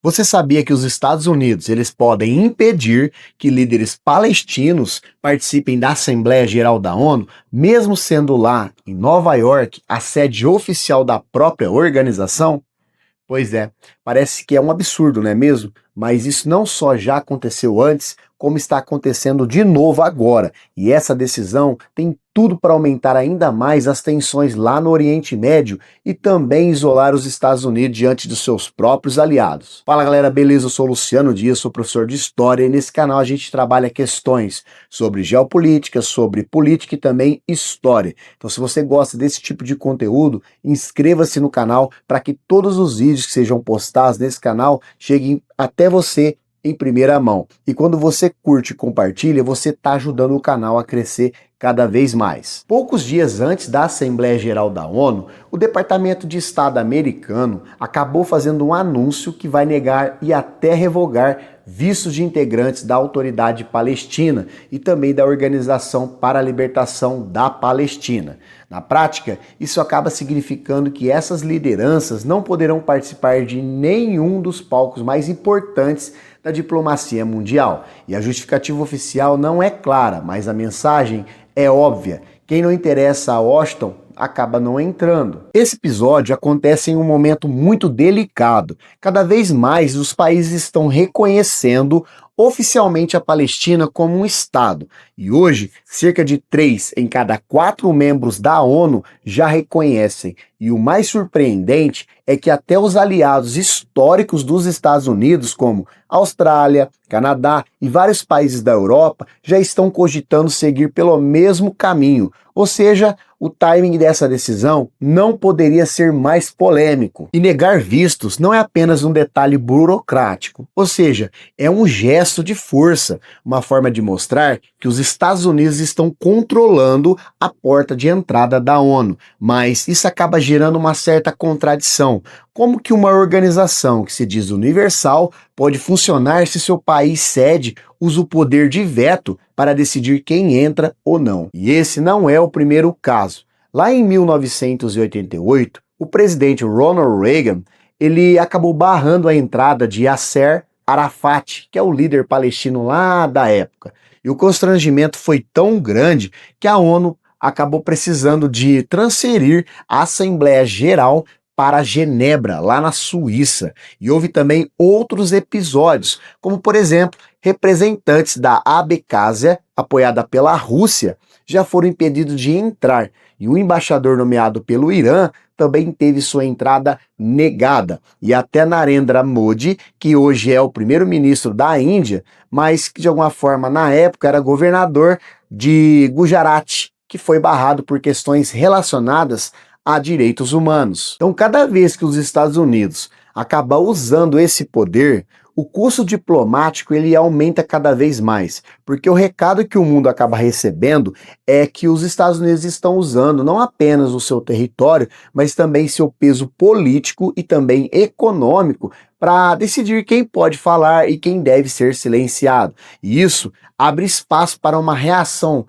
Você sabia que os Estados Unidos eles podem impedir que líderes palestinos participem da Assembleia Geral da ONU, mesmo sendo lá em Nova York a sede oficial da própria organização? Pois é, parece que é um absurdo, não é mesmo? Mas isso não só já aconteceu antes, como está acontecendo de novo agora. E essa decisão tem tudo para aumentar ainda mais as tensões lá no Oriente Médio e também isolar os Estados Unidos diante dos seus próprios aliados. Fala galera, beleza? Eu sou o Luciano Dias, sou professor de História e nesse canal a gente trabalha questões sobre geopolítica, sobre política e também história. Então se você gosta desse tipo de conteúdo, inscreva-se no canal para que todos os vídeos que sejam postados nesse canal cheguem até você em primeira mão. E quando você curte e compartilha, você está ajudando o canal a crescer cada vez mais. Poucos dias antes da Assembleia Geral da ONU, o Departamento de Estado americano acabou fazendo um anúncio que vai negar e até revogar vistos de integrantes da Autoridade Palestina e também da Organização para a Libertação da Palestina. Na prática, isso acaba significando que essas lideranças não poderão participar de nenhum dos palcos mais importantes da diplomacia mundial. E a justificativa oficial não é clara, mas a mensagem é óbvia. Quem não interessa a Washington acaba não entrando. Esse episódio acontece em um momento muito delicado. Cada vez mais os países estão reconhecendo oficialmente a Palestina como um Estado. E hoje, cerca de 3 em cada 4 membros da ONU já reconhecem. E o mais surpreendente é que até os aliados históricos dos Estados Unidos, como Austrália, Canadá e vários países da Europa, já estão cogitando seguir pelo mesmo caminho. Ou seja, o timing dessa decisão não poderia ser mais polêmico. E negar vistos não é apenas um detalhe burocrático, ou seja, é um gesto de força, uma forma de mostrar que os Estados Unidos estão controlando a porta de entrada da ONU. Mas isso acaba gerando uma certa contradição. Como que uma organização que se diz universal pode funcionar se seu país sede usa o poder de veto para decidir quem entra ou não? E esse não é o primeiro caso. Lá em 1988, o presidente Ronald Reagan ele acabou barrando a entrada de Yasser Arafat, que é o líder palestino lá da época. E o constrangimento foi tão grande que a ONU acabou precisando de transferir a Assembleia Geral para Genebra, lá na Suíça. E houve também outros episódios, como por exemplo, representantes da Abkhazia, apoiada pela Rússia, já foram impedidos de entrar. E o embaixador nomeado pelo Irã também teve sua entrada negada. E até Narendra Modi, que hoje é o primeiro-ministro da Índia, mas que de alguma forma na época era governador de Gujarat, que foi barrado por questões relacionadas a direitos humanos. Então, cada vez que os Estados Unidos acabam usando esse poder, o custo diplomático ele aumenta cada vez mais, porque o recado que o mundo acaba recebendo é que os Estados Unidos estão usando não apenas o seu território, mas também seu peso político e também econômico para decidir quem pode falar e quem deve ser silenciado. E isso abre espaço para uma reação.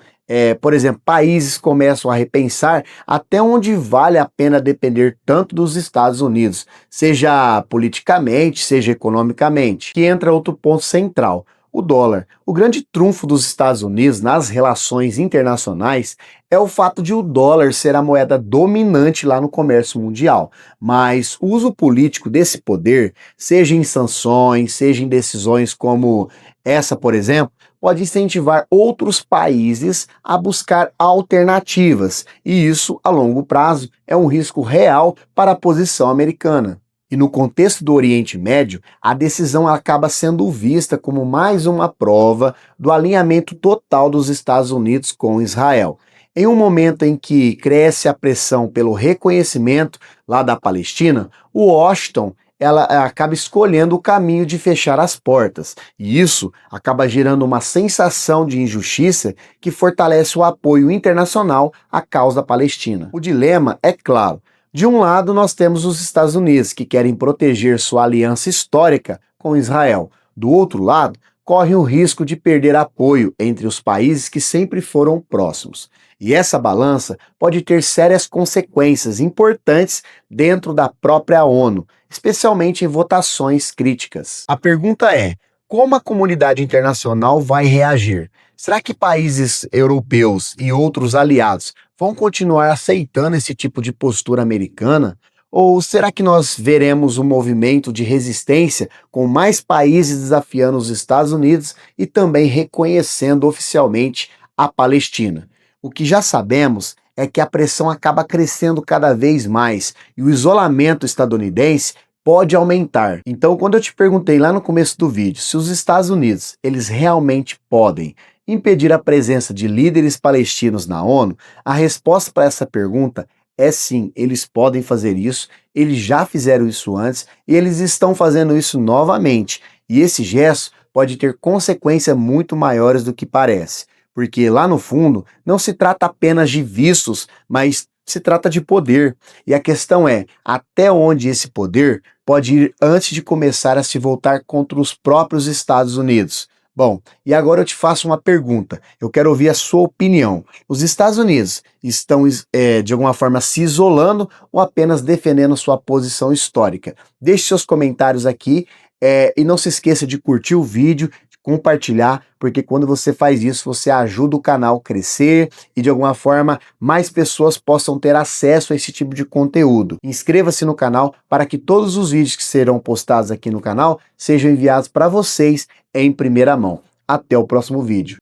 Por exemplo, países começam a repensar até onde vale a pena depender tanto dos Estados Unidos, seja politicamente, seja economicamente. Que entra outro ponto central, o dólar. O grande trunfo dos Estados Unidos nas relações internacionais é o fato de o dólar ser a moeda dominante lá no comércio mundial. Mas o uso político desse poder, seja em sanções, seja em decisões como essa, por exemplo, pode incentivar outros países a buscar alternativas, e isso, a longo prazo, é um risco real para a posição americana. E no contexto do Oriente Médio, a decisão acaba sendo vista como mais uma prova do alinhamento total dos Estados Unidos com Israel. Em um momento em que cresce a pressão pelo reconhecimento lá da Palestina, o Washington ela acaba escolhendo o caminho de fechar as portas. E isso acaba gerando uma sensação de injustiça que fortalece o apoio internacional à causa palestina. O dilema é claro. De um lado, nós temos os Estados Unidos, que querem proteger sua aliança histórica com Israel. Do outro lado, correm o risco de perder apoio entre os países que sempre foram próximos. E essa balança pode ter sérias consequências importantes dentro da própria ONU, especialmente em votações críticas. A pergunta é: como a comunidade internacional vai reagir? Será que países europeus e outros aliados vão continuar aceitando esse tipo de postura americana? Ou será que nós veremos um movimento de resistência com mais países desafiando os Estados Unidos e também reconhecendo oficialmente a Palestina? O que já sabemos é que a pressão acaba crescendo cada vez mais e o isolamento estadunidense pode aumentar. Então, quando eu te perguntei lá no começo do vídeo se os Estados Unidos eles realmente podem impedir a presença de líderes palestinos na ONU, a resposta para essa pergunta é sim, eles podem fazer isso, eles já fizeram isso antes e eles estão fazendo isso novamente. E esse gesto pode ter consequências muito maiores do que parece, porque lá no fundo não se trata apenas de vistos, mas se trata de poder. E a questão é, até onde esse poder pode ir antes de começar a se voltar contra os próprios Estados Unidos? Bom, e agora eu te faço uma pergunta, eu quero ouvir a sua opinião. Os Estados Unidos estão, de alguma forma, se isolando ou apenas defendendo sua posição histórica? Deixe seus comentários aqui, e não se esqueça de curtir o vídeo, compartilhar, porque quando você faz isso, você ajuda o canal a crescer e de alguma forma mais pessoas possam ter acesso a esse tipo de conteúdo. Inscreva-se no canal para que todos os vídeos que serão postados aqui no canal sejam enviados para vocês em primeira mão. Até o próximo vídeo.